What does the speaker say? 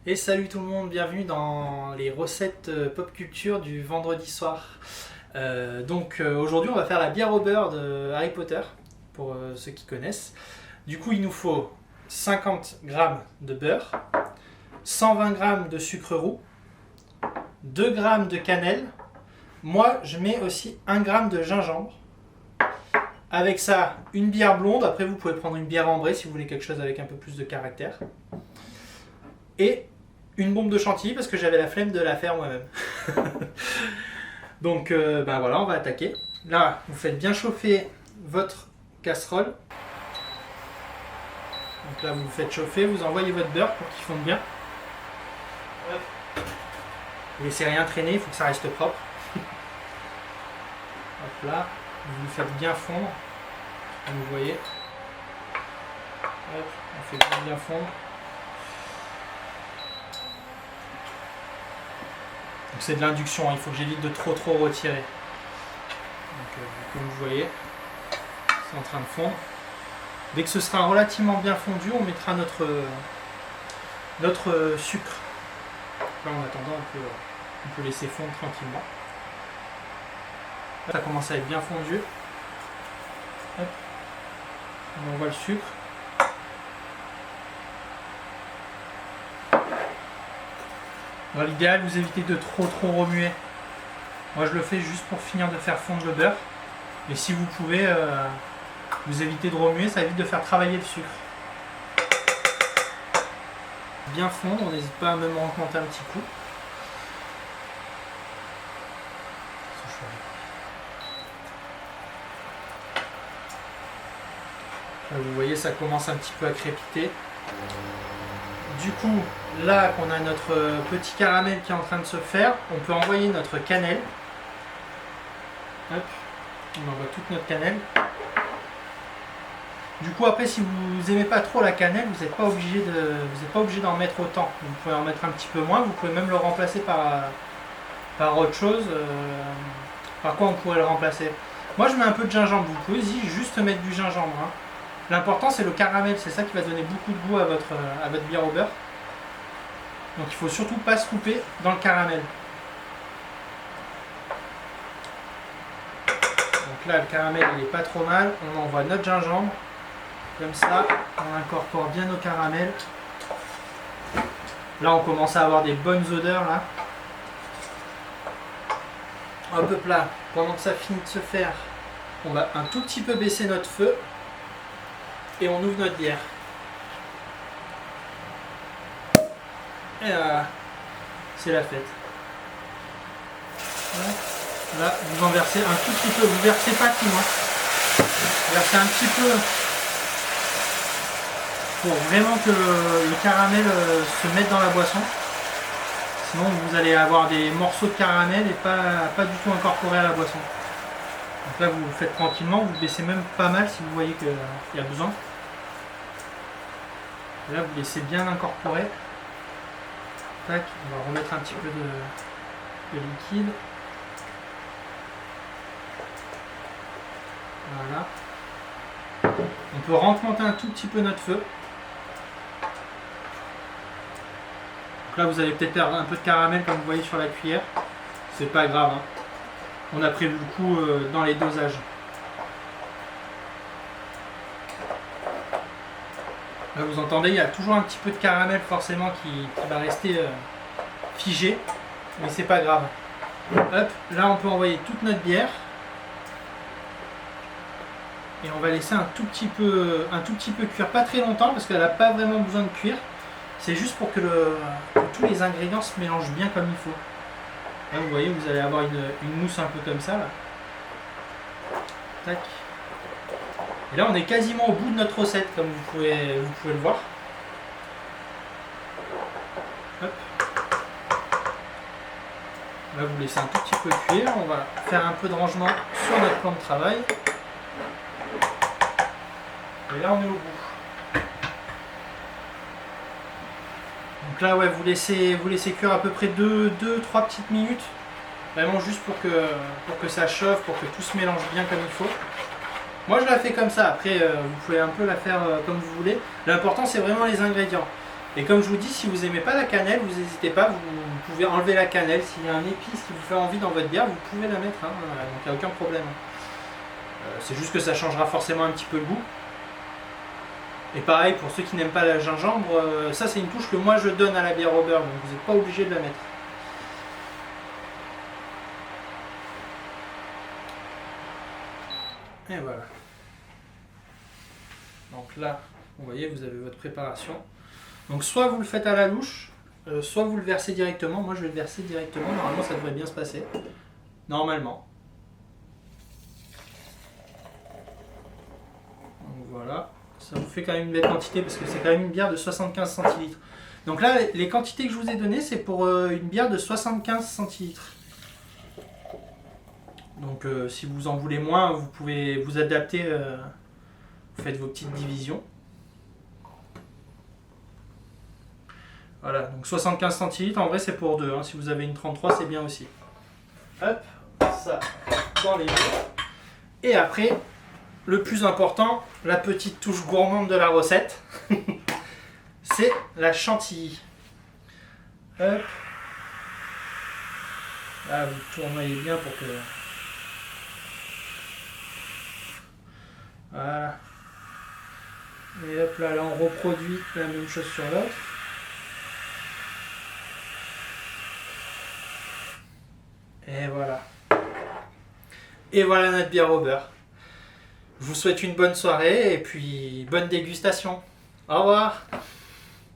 Et salut tout le monde, bienvenue dans les recettes pop culture du vendredi soir. Aujourd'hui on va faire la bière au beurre de Harry Potter, pour ceux qui connaissent. Du coup il nous faut 50 g de beurre, 120 g de sucre roux, 2 g de cannelle. Moi je mets aussi 1 g de gingembre. Avec ça, une bière blonde, après vous pouvez prendre une bière ambrée si vous voulez quelque chose avec un peu plus de caractère. Et une bombe de chantilly parce que j'avais la flemme de la faire moi-même. Ben voilà, on va attaquer. Là, vous faites bien chauffer votre casserole. Donc là, vous faites chauffer, vous envoyez votre beurre pour qu'il fonde bien. Vous laissez rien traîner, il faut que ça reste propre. Hop là, vous le faites bien fondre. Comme vous voyez. Hop, on fait bien fondre. C'est de l'induction, il faut que j'évite de trop retirer. Comme vous voyez, c'est en train de fondre. Dès que ce sera relativement bien fondu, on mettra notre sucre. Là en attendant, on peut laisser fondre tranquillement. Ça commence à être bien fondu. Hop. On envoie le sucre. Dans l'idéal, vous évitez de trop remuer. Moi, je le fais juste pour finir de faire fondre le beurre. Et si vous pouvez, vous évitez de remuer, ça évite de faire travailler le sucre. Bien fondre, on n'hésite pas à même rencontrer un petit coup. Là, vous voyez, ça commence un petit peu à crépiter. Du coup, là qu'on a notre petit caramel qui est en train de se faire, on peut envoyer notre cannelle. Hop, on envoie toute notre cannelle. Du coup, après, si vous n'aimez pas trop la cannelle, vous n'êtes pas obligé d'en mettre autant. Vous pouvez en mettre un petit peu moins. Vous pouvez même le remplacer par autre chose. Par quoi on pourrait le remplacer? Moi, je mets un peu de gingembre. Vous pouvez juste mettre du gingembre. Hein. L'important c'est le caramel, c'est ça qui va donner beaucoup de goût à votre bière au beurre. Donc il faut surtout pas se couper dans le caramel. Donc là le caramel il est pas trop mal, on envoie notre gingembre. Comme ça, on incorpore bien nos caramels. Là on commence à avoir des bonnes odeurs là. Hop là, pendant que ça finit de se faire, on va un tout petit peu baisser notre feu. Et on ouvre notre bière. Et là, c'est la fête. Là, vous en versez un tout petit peu. Vous versez pas tout. Hein. Vous versez un petit peu pour vraiment que le caramel se mette dans la boisson. Sinon, vous allez avoir des morceaux de caramel et pas du tout incorporés à la boisson. Donc là, vous le faites tranquillement. Vous baissez même pas mal si vous voyez qu'il y a besoin. Là, vous laissez bien incorporer. Tac, on va remettre un petit peu de liquide. Voilà. On peut rencontrer un tout petit peu notre feu. Donc là, vous allez peut-être perdre un peu de caramel comme vous voyez sur la cuillère. C'est pas grave. Hein. On a prévu le coup dans les dosages. Là, vous entendez, il y a toujours un petit peu de caramel forcément qui va rester figé, mais c'est pas grave. Hop, là on peut envoyer toute notre bière et on va laisser un tout petit peu cuire, pas très longtemps parce qu'elle n'a pas vraiment besoin de cuire. C'est juste pour que tous les ingrédients se mélangent bien comme il faut. Là, vous voyez, vous allez avoir une mousse un peu comme ça. Là. Tac. Et là on est quasiment au bout de notre recette comme vous pouvez le voir. Hop. Là vous laissez un tout petit peu cuire, on va faire un peu de rangement sur notre plan de travail. Et là on est au bout. Donc là ouais, vous laissez cuire à peu près 2-3 petites minutes. Vraiment juste pour que ça chauffe, pour que tout se mélange bien comme il faut. Moi je la fais comme ça, après vous pouvez un peu la faire comme vous voulez. L'important c'est vraiment les ingrédients. Et comme je vous dis, si vous n'aimez pas la cannelle, vous n'hésitez pas, vous pouvez enlever la cannelle. S'il y a un épice qui vous fait envie dans votre bière, vous pouvez la mettre, hein, donc il n'y a aucun problème. C'est juste que ça changera forcément un petit peu le goût. Et pareil, pour ceux qui n'aiment pas la gingembre, ça c'est une touche que moi je donne à la bière au beurre, donc vous n'êtes pas obligé de la mettre. Et voilà. Donc là, vous voyez, vous avez votre préparation. Donc soit vous le faites à la louche, soit vous le versez directement. Moi je vais le verser directement, normalement ça devrait bien se passer. Normalement. Donc voilà. Ça vous fait quand même une belle quantité parce que c'est quand même une bière de 75 centilitres. Donc là, les quantités que je vous ai données, c'est pour une bière de 75 centilitres. Donc si vous en voulez moins, vous pouvez vous adapter, vous faites vos petites divisions. Voilà, donc 75 centilitres, en vrai c'est pour deux, hein. Si vous avez une 33, c'est bien aussi. Hop, ça dans les deux. Et après, le plus important, la petite touche gourmande de la recette, c'est la chantilly. Hop. Là, vous tournez bien pour que... Voilà. Et hop, là on reproduit la même chose sur l'autre. Et voilà. Et voilà notre bière au beurre. Je vous souhaite une bonne soirée et puis bonne dégustation. Au revoir.